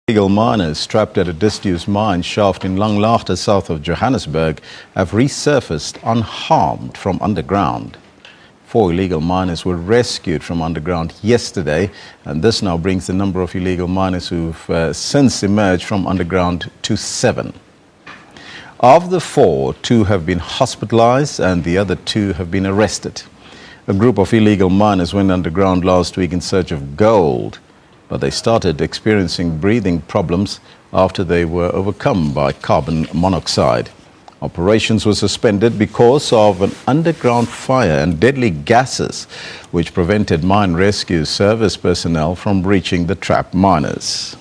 Illegal miners trapped at a disused mine shaft in Langlaagte, south of Johannesburg, have resurfaced unharmed from underground. 4 illegal miners were rescued from underground yesterday, and this now brings the number of illegal miners who've since emerged from underground to 7. Of the 4, 2 have been hospitalized and the other 2 have been arrested. A group of illegal miners went underground last week in search of gold, but they started experiencing breathing problems after they were overcome by carbon monoxide. Operations were suspended because of an underground fire and deadly gases, which prevented mine rescue service personnel from reaching the trapped miners.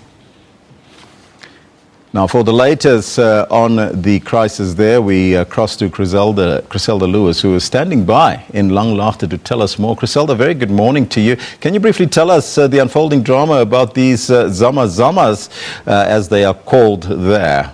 Now, for the latest on the crisis there, we cross to Griselda Lewis, who is standing by in Langlaagte to tell us more. Griselda, very good morning to you. Can you briefly tell us the unfolding drama about these Zamas, as they are called there?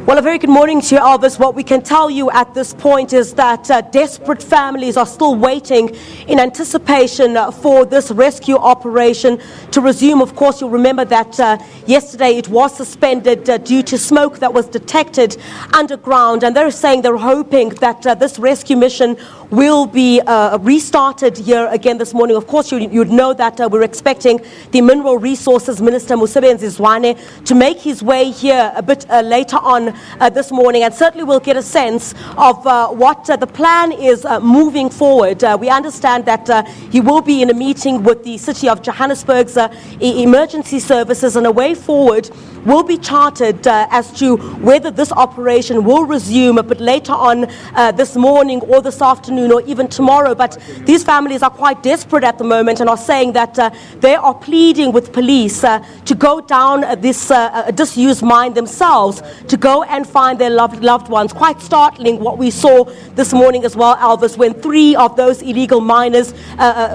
Well, a very good morning to you, Elvis. What we can tell you at this point is that desperate families are still waiting in anticipation for this rescue operation to resume. Of course, you'll remember that yesterday it was suspended due to smoke that was detected underground, and they're saying they're hoping that this rescue mission will be restarted here again this morning. Of course, you'd know that we're expecting the Mineral Resources Minister, Mosebenzi Zwane, to make his way here a bit later on this morning, and certainly we'll get a sense of what the plan is moving forward. We understand that he will be in a meeting with the City of Johannesburg's emergency services, and a way forward will be charted as to whether this operation will resume a bit later on this morning or this afternoon or even tomorrow. But these families are quite desperate at the moment and are saying that they are pleading with police to go down this disused mine themselves to go and find their loved ones. Quite startling what we saw this morning as well, Elvis, when 3 of those illegal miners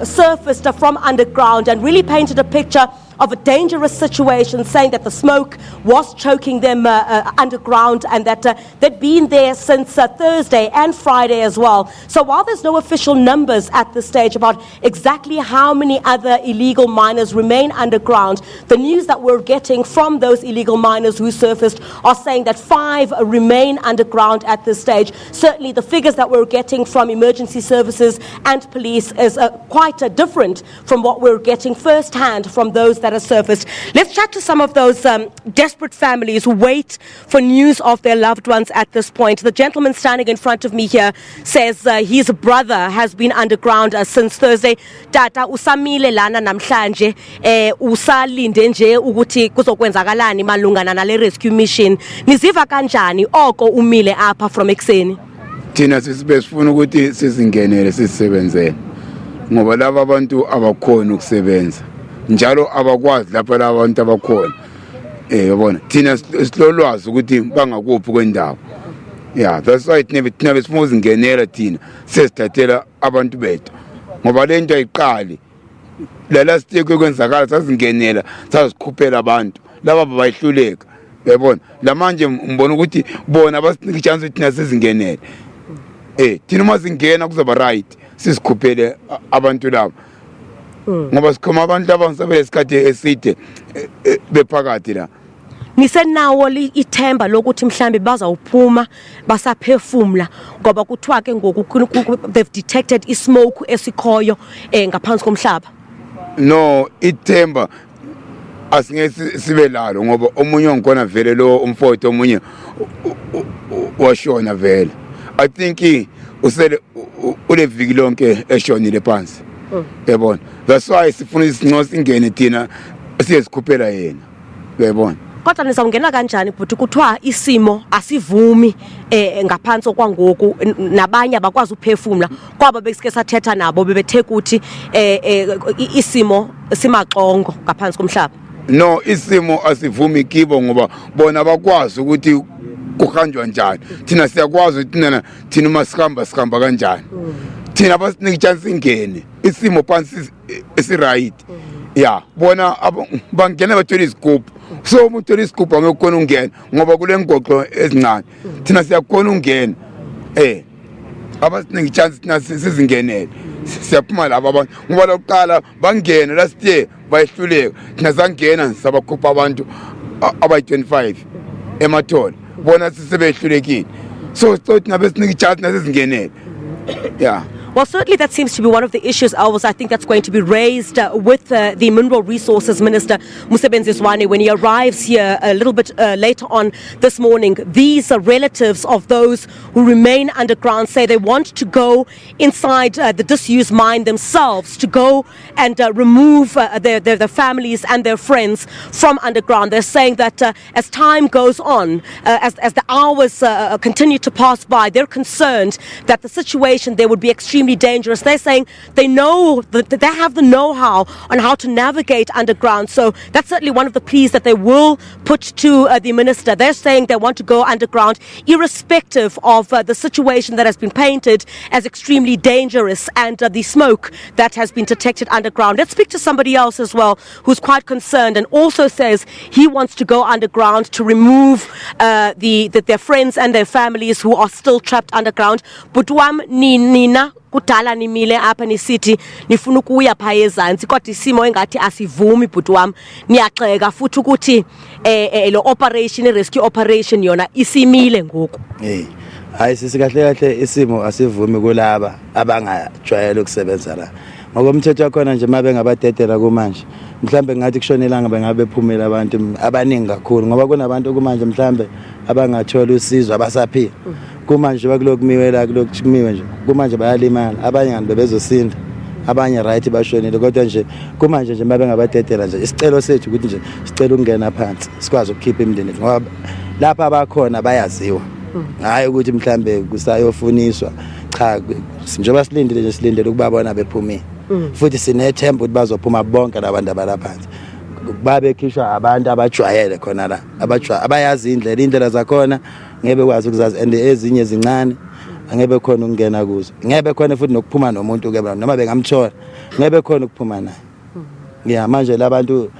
surfaced from underground and really painted a picture of a dangerous situation, saying that the smoke was choking them underground and that they'd been there since Thursday and Friday as well. So while there's no official numbers at this stage about exactly how many other illegal miners remain underground, the news that we're getting from those illegal miners who surfaced are saying that 5 remain underground at this stage. Certainly the figures that we're getting from emergency services and police is quite different from what we're getting firsthand from those that are surfaced. Let's chat to some of those desperate families who wait for news of their loved ones at this point. The gentleman standing in front of me here says his brother has been underground since Thursday. Tata usamile lana namhlanje usalinde nje ukuthi kuzokwenzakalani malungana nale rescue mission. Niziva kanjani oko umile apha from ekseni? Thina sisifuna ukuthi sizingenele sisebenzele ngoba laba abantu abakhona ukusebenza njalo abakwazi lapha laba abantu abakhona yabona thina silolwazi ukuthi bangakuphi kwendawo. Yeah, that's why thina besifuna uzingenela thina sesithathela abantu bethu ngoba lento ayiqali la siteke kwenzakala sazingenela sasikhuphela abantu laba bayihluleka yabona lamanje ngibona ukuthi bona basinika chance ukuthi thina sizingenele thina masingena kuzoba right sisikhuphele abantu laba ngoba sikhoma abantu abangisebenza isikhathi eside bephakathi la. Nisenawo ithemba lokuthi mhlambe bazawuphuma basaphefumula ngoba kuthiwa ke ngoku they've detected ismoke esikhoyo ngaphansi komhlaba? No, ithemba asingeke sibe lalo ngoba omunye ongkhona vele lo umfowethu omunye washona vele. I think usele ule viki lonke eshonile phansi. Yabona, that's why sifuna isinqo singene thina siyesikhuphela yena. Yabona, kodwa nizawungena kanjani but kuthiwa isimo asivumi ngaphansi kwangoku nabanye abakwazi ukuphefumula kwaba besike sathetha nabo bebethe ukuthi isimo simaxongo ngaphansi komhlaba? No, isimo asivumi kibo ngoba bona bakwazi ukuthi kuhanjwa njani. Thina siyakwazi thina masikhamba kanjani. Thina basinika chance ingene isimo phansi esiright. Yeah, bona bangena bathole isigubhu. So umuntu othola isigubhu angekona ungena ngoba kule ngoqo ezincane. Thina siyakhona ungena. Abasinika chance thina sizingenele. siyaphuma laba abantu ngoba lokuqala bangena last year bayihluleka thina sangena sabakhupha abantu abayi-25 emathole bona sisebehlulekile so thina besinike ichance nasezingenele yeah. Well, certainly that seems to be one of the issues, Elvis, I think that's going to be raised with the Mineral Resources Minister, Mosebenzi Zwane, when he arrives here a little bit later on this morning. These relatives of those who remain underground say they want to go inside the disused mine themselves, to go and remove their families and their friends from underground. They're saying that as time goes on, as the hours continue to pass by, they're concerned that the situation there would be extremely dangerous. They're saying they know that they have the know-how on how to navigate underground. So that's certainly one of the pleas that they will put to the minister. They're saying they want to go underground irrespective of the situation that has been painted as extremely dangerous and the smoke that has been detected underground. Let's speak to somebody else as well who's quite concerned and also says he wants to go underground to remove their friends and their families who are still trapped underground. Butwam nina kudala nimile apha nisithi nifuna ukuya pha ezantsi kodwa isimo engathi asivumi bhuti wami niyaxeka futhi ukuthi lo operation rescue operation yona isimile ngoku hayi sisikahle kahle isimo asivumi kulaba abangajwayele ukusebenza la ngokomthetho wakhona nje mabe ngabadedela kumanje mhlambe ngathi kushonelanga bengabe phumela abantu abaningi kakhulu ngoba kunabantu kumanje mhlambe abangathola usizo abasaphila kumanje bakulokumiwela kulokumiwe nje kumanje bayalimala abanye ngani bebezosinda abanye right bashonile kodwa nje kumanje nje mabe ngabadedela nje isicelo sethu ukuthi nje sicela ukungena phansi sikwazi ukukhipha imindeni ngoba lapha abakhona bayaziwa hayi ukuthi mhlambe kusayofuniswa cha njengoba silindile nje silindele ukubabona bephumile futhi sinethemba ukuthi bazophuma bonke labantu abalaphansi babekhishwa abantu abajwayele khona la abayazi indlela zakhona ngebe kwazi ukuzazi and ezinye zincane angebe khona ukungena kuzo ngebe khona futhi nokuphuma nomuntu ke noma bengamthola ngebe khona ukuphuma naye yeah manje labantu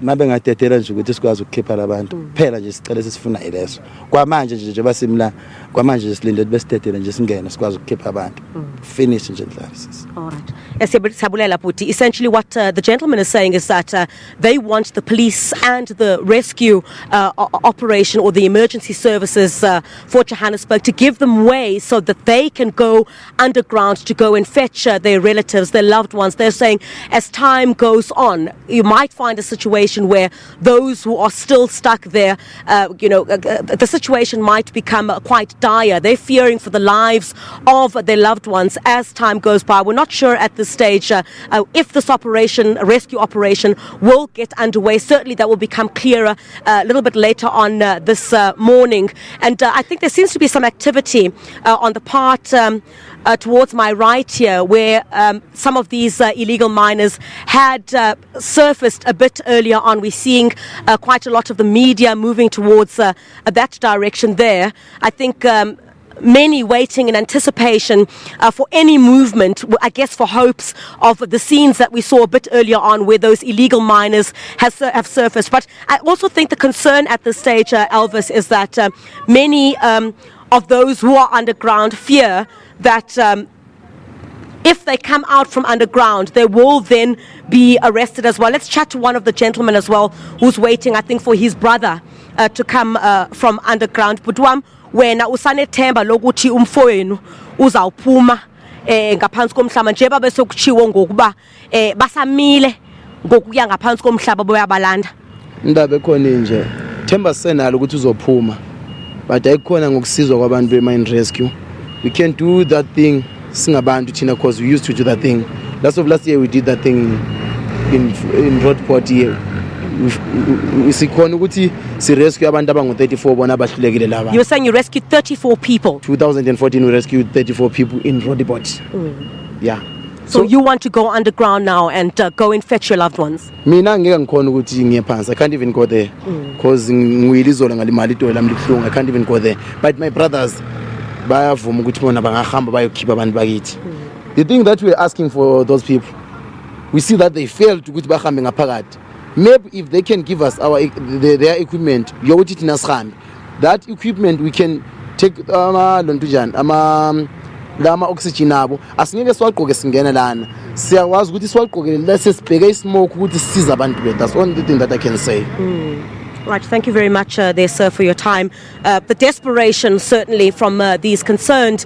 mabe ngadedela nje ukuthi sikwazi ukukhipha labantu phela nje sicela sisifuna ileso kwamanje nje basimla kwamanje silinde besidedela nje singene sikwazi ukukhipha abantu finish nje dlasis. All right. Sabulela Puti, essentially what the gentleman is saying is that they want the police and the rescue operation or the emergency services for Johannesburg to give them way so that they can go underground to go and fetch their relatives, their loved ones. They're saying as time goes on, you might find a situation where those who are still stuck there, the situation might become quite dire. They're fearing for the lives of their loved ones as time goes by. We're not sure at this stage if this rescue operation will get underway. Certainly that will become clearer a little bit later on this morning. And I think there seems to be some activity on the part towards my right here where some of these illegal miners had surfaced a bit earlier on. We're seeing quite a lot of the media moving towards that direction there. I think many waiting in anticipation for any movement, I guess for hopes of the scenes that we saw a bit earlier on where those illegal miners have surfaced. But I also think the concern at this stage, Elvis, is that many of those who are underground fear that if they come out from underground, they will then be arrested as well. Let's chat to one of the gentlemen as well who's waiting, I think, for his brother to come from underground. Budwam, wena usanethemba lokuthi umfowenu uzawuphuma ngaphansi komhlaba njengoba bese kuchiwo ngokuba basamile ngokuya ngaphansi komhlaba boyabalanda indaba ekhona nje themba senalo ukuthi uzophuma but ayikhona ngokusizwa kwabantu be-mine rescue. We can't do that thing singabantu thina because we used to do that thing. Last year we did that thing in Roadport here. Sikhona ukuthi si rescue abantu abangu-34 bona abahlulekile laba. You're saying you rescued 34 people? 2014 we rescued 34 people in Roadport. Yeah. So you want to go underground now and go and fetch your loved ones? Mina ngeke ngikhona ukuthi ngiye phansi. I can't even go there because ngiyilizolo ngalimali itola lami lihlungu. I can't even go there. But my brothers bayavuma ukuthi bona bangahamba bayokhipha abantu bakithi. The thing that we're asking for those people, we see that they failed ukuthi bahambe ngaphakathi. Maybe if they can give us their equipment, that equipment we can take lama oxygen abo asingeke siwagqoke singene lana siyakwazi ukuthi siwagqokele lese sibheke ismoke ukuthi sisiza abantu bethu. That's one thing that I can say. Right, thank you very much there, sir, for your time. The desperation, certainly, from these concerned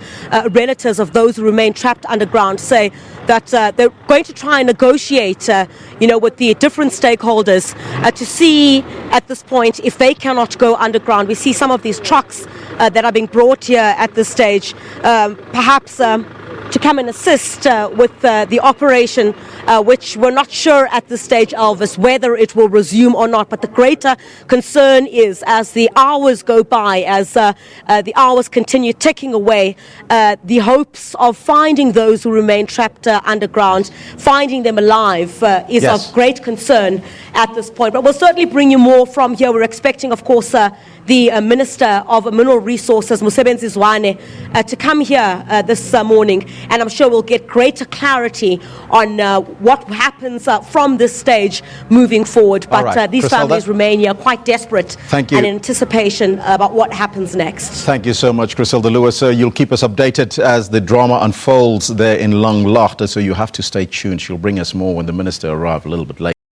relatives of those who remain trapped underground say that they're going to try and negotiate, with the different stakeholders to see at this point if they cannot go underground. We see some of these trucks that are being brought here at this stage, perhaps to come and assist with the operation, which we're not sure at this stage, Elvis, whether it will resume or not. But the greater concern is, as the hours go by, as the hours continue ticking away, the hopes of finding those who remain trapped underground, finding them alive, is Yes. of great concern at this point. But we'll certainly bring you more from here. We're expecting, of course, the Minister of Mineral Resources, Mosebenzi Zwane, to come here this morning, and I'm sure we'll get greater clarity on what happens from this stage moving forward. But All right. these Griselda? families remain here quite desperate Thank you. and in anticipation about what happens next. Thank you so much, Griselda Lewis. You'll keep us updated as the drama unfolds there in Langlaagte, so you have to stay tuned. She'll bring us more when the minister arrives a little bit later.